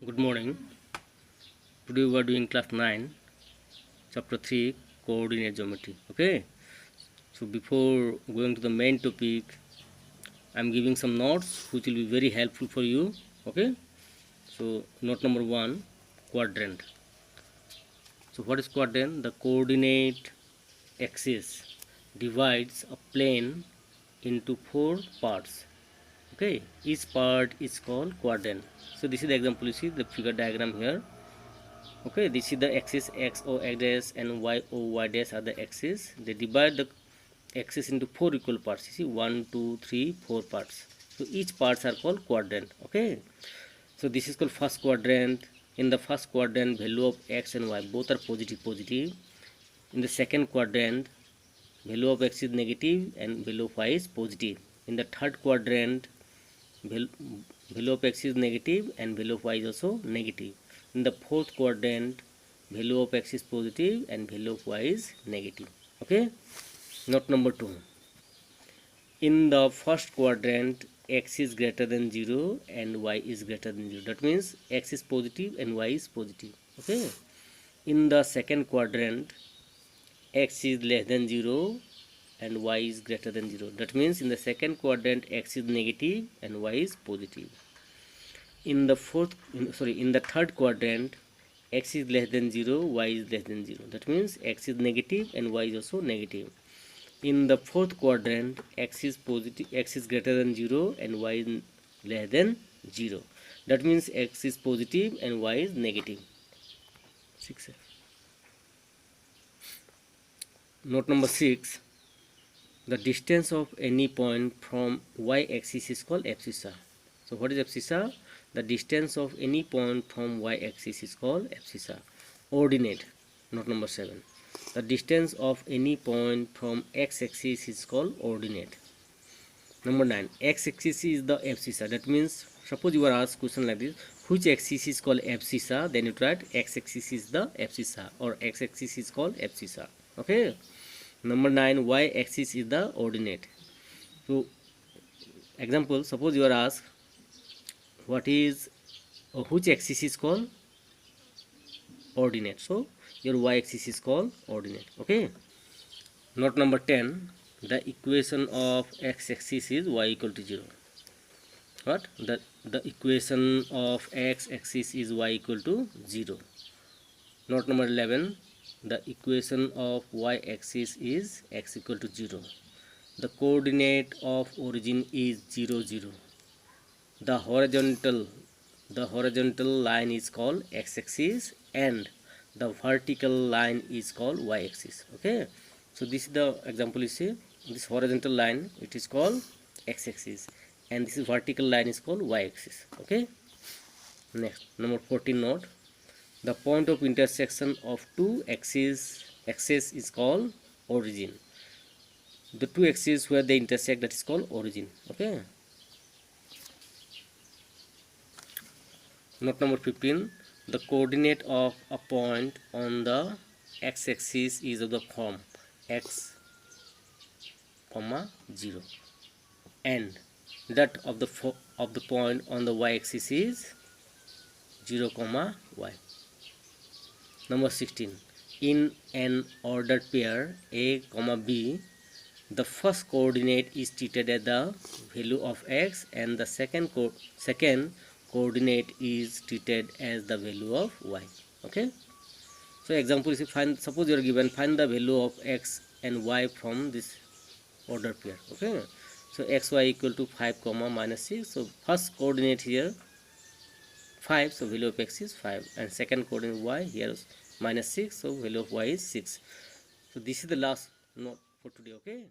Good morning. Today we are doing class 9, chapter 3, coordinate geometry. Okay. So before going to the main topic, I am giving some notes which will be very helpful for you. Okay. So note number 1, quadrant. So what is quadrant? The coordinate axis divides a plane into 4 parts. Okay. Each part is called quadrant. So this is the example. You see the figure diagram here. Okay, this is the axis x o x dash and y o y dash are the axis. They divide the axis into 4 equal parts. You see 1 2 3 4 parts. So each parts are called quadrant. Okay, so this is called first quadrant. In the first quadrant, value of x and y both are positive. In the second quadrant, value of x is negative and value of y is positive. In the third quadrant, value of x is negative and value of y is also negative. In the fourth quadrant, value of x is positive and value of y is negative. Okay, note number 2. In the first quadrant, x is greater than 0 and y is greater than 0. That means x is positive and y is positive. Okay, in the second quadrant, x is less than 0 and y is greater than 0. That means in the second quadrant, x is negative and y is positive. In the third quadrant, x is less than 0, y is less than 0. That means x is negative and y is also negative. In the fourth quadrant, x is greater than 0 and y is less than 0. That means x is positive and y is negative. 6. Note number 6. The distance of any point from y-axis is called abscissa. So what is abscissa? The distance of any point from y-axis is called abscissa. Ordinate. Note number 7. The distance of any point from x-axis is called ordinate. Number 9. X-axis is the abscissa. That means, suppose you are asked question like this, which axis is called abscissa? Then you write x-axis is the abscissa or x-axis is called abscissa. Okay. Number 9. Y-axis is the ordinate. So, example, suppose you are asked, what is or which axis is called ordinate? So your y-axis is called ordinate. Okay. Note number 10. The equation of x-axis is y equal to 0. What? The equation of x-axis is y equal to 0. Note number 11. The equation of y-axis is x equal to 0. The coordinate of origin is 0 0. The horizontal line is called x-axis and the vertical line is called y-axis. Okay, so this is the example. You see this horizontal line, it is called x-axis and this is vertical line is called y-axis. Okay, next number 14. Note the point of intersection of two axes is called origin. The two axes where they intersect, that is called origin. Okay. Note number 15. The coordinate of a point on the x-axis is of the form x, 0 and that of the point on the y-axis is 0, y. Number 16. In an ordered pair a, b, the first coordinate is treated as the value of x and the second coordinate is treated as the value of y. Okay, so example is, suppose you are given, find the value of x and y from this order pair. Okay, so xy equal to 5 minus 6. So first coordinate here 5, so value of x is 5 and second coordinate y here is minus 6, so value of y is 6. So this is the last note for today. Okay.